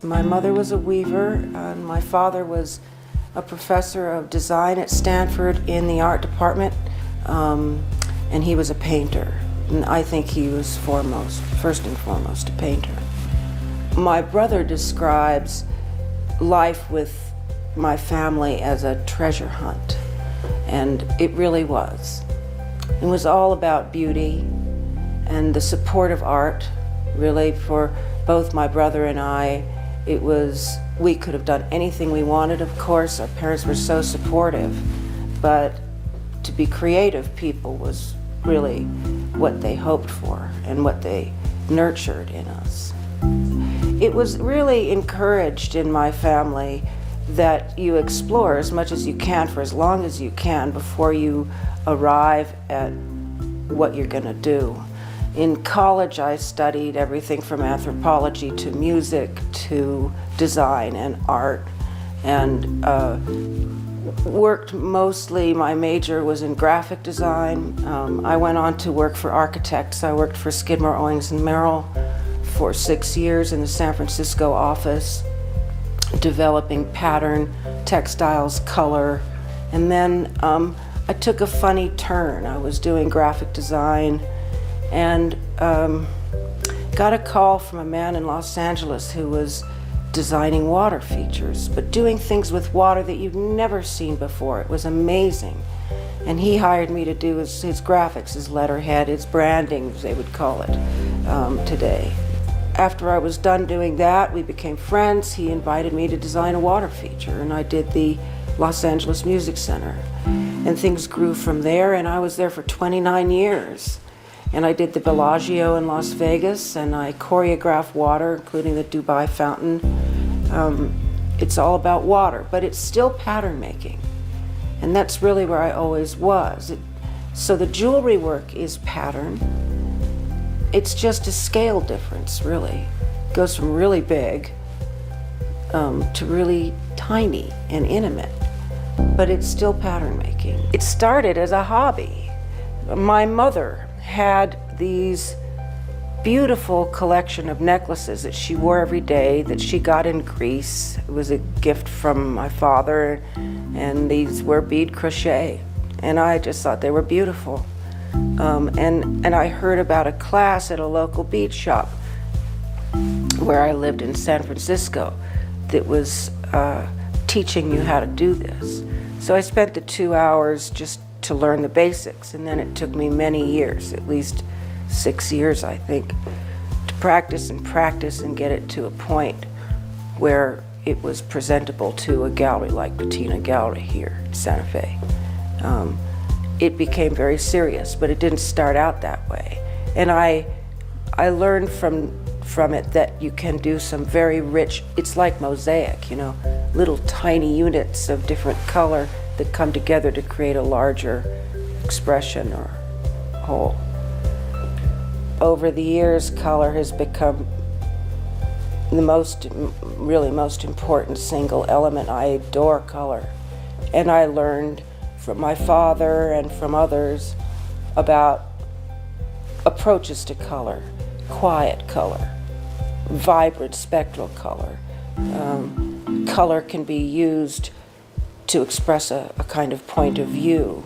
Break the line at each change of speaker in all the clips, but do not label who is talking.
My mother was a weaver, and my father was a professor of design at Stanford in the art department, and he was a painter. And I think he was first and foremost, a painter. My brother describes life with my family as a treasure hunt, and it really was. It was all about beauty and the support of art. Really, for both my brother and I, we could have done anything we wanted, of course. Our parents were so supportive, but to be creative people was really what they hoped for and what they nurtured in us. It was really encouraged in my family that you explore as much as you can for as long as you can before you arrive at what you're going to do. In college, I studied everything from anthropology to music to design and art, and worked mostly, my major was in graphic design. I went on to work for architects. I worked for Skidmore, Owings & Merrill for 6 years in the San Francisco office, developing pattern, textiles, color, and then I took a funny turn. I was doing graphic design and got a call from a man in Los Angeles who was designing water features, but doing things with water that you've never seen before. It was amazing. And he hired me to do his graphics, his letterhead, his branding, as they would call it today. After I was done doing that, we became friends. He invited me to design a water feature, and I did the Los Angeles Music Center. And things grew from there, and I was there for 29 years. And I did the Bellagio in Las Vegas, and I choreographed water, including the Dubai fountain. It's all about water, but it's still pattern making. And that's really where I always was. So the jewelry work is pattern. It's just a scale difference, really. It goes from really big to really tiny and intimate, but it's still pattern making. It started as a hobby. My mother had these beautiful collection of necklaces that she wore every day that she got in Greece. It was a gift from my father, and these were bead crochet, and I just thought they were beautiful. And I heard about a class at a local bead shop where I lived in San Francisco that was teaching you how to do this. So I spent the 2 hours just to learn the basics, and then it took me many years, at least 6 years, I think, to practice and get it to a point where it was presentable to a gallery like Patina Gallery here in Santa Fe. It became very serious, but it didn't start out that way. And I learned from it that you can do some very rich, it's like mosaic, little tiny units of different color that come together to create a larger expression or whole. Over the years, color has become the most important single element. I adore color. And I learned from my father and from others about approaches to color, quiet color, vibrant spectral color. Color can be used to express a kind of point of view,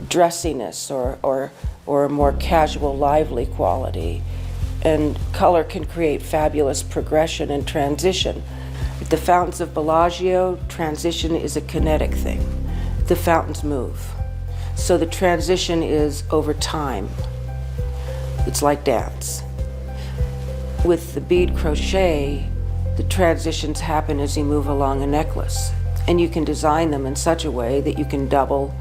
dressiness or a more casual, lively quality. And color can create fabulous progression and transition. At the fountains of Bellagio, transition is a kinetic thing. The fountains move. So the transition is over time. It's like dance. With the bead crochet, the transitions happen as you move along a necklace. And you can design them in such a way that you can double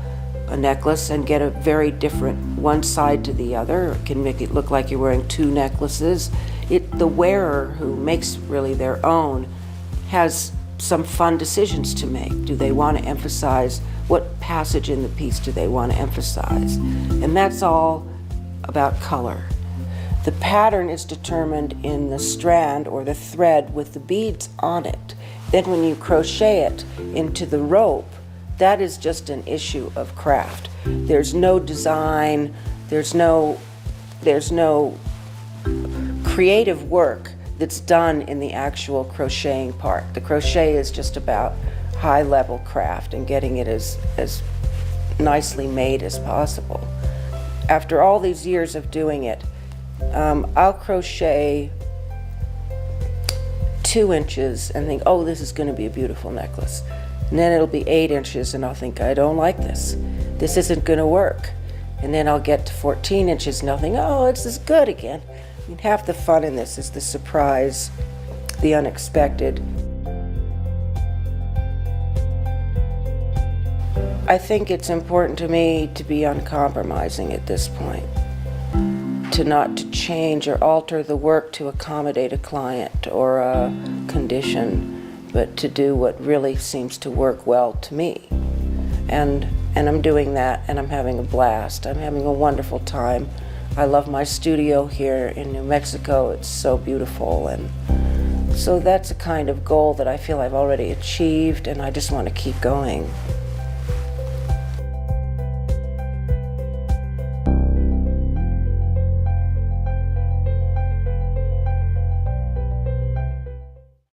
a necklace and get a very different one side to the other. It can make it look like you're wearing two necklaces. The wearer, who makes really their own, has some fun decisions to make. Do they want to emphasize, what passage in the piece do they want to emphasize? And that's all about color. The pattern is determined in the strand or the thread with the beads on it. Then when you crochet it into the rope, that is just an issue of craft. There's no design, there's no creative work that's done in the actual crocheting part. The crochet is just about high-level craft and getting it as nicely made as possible. After all these years of doing it, I'll crochet 2 inches and think, oh, this is going to be a beautiful necklace. And then it'll be 8 inches and I'll think, I don't like this. This isn't going to work. And then I'll get to 14 inches and I'll think, oh, this is good again. I mean, half the fun in this is the surprise, the unexpected. I think it's important to me to be uncompromising at this point, to not to change or alter the work to accommodate a client or a condition, but to do what really seems to work well to me. And I'm doing that, and I'm having a blast. I'm having a wonderful time. I love my studio here in New Mexico. It's so beautiful, and so that's a kind of goal that I feel I've already achieved, and I just want to keep going.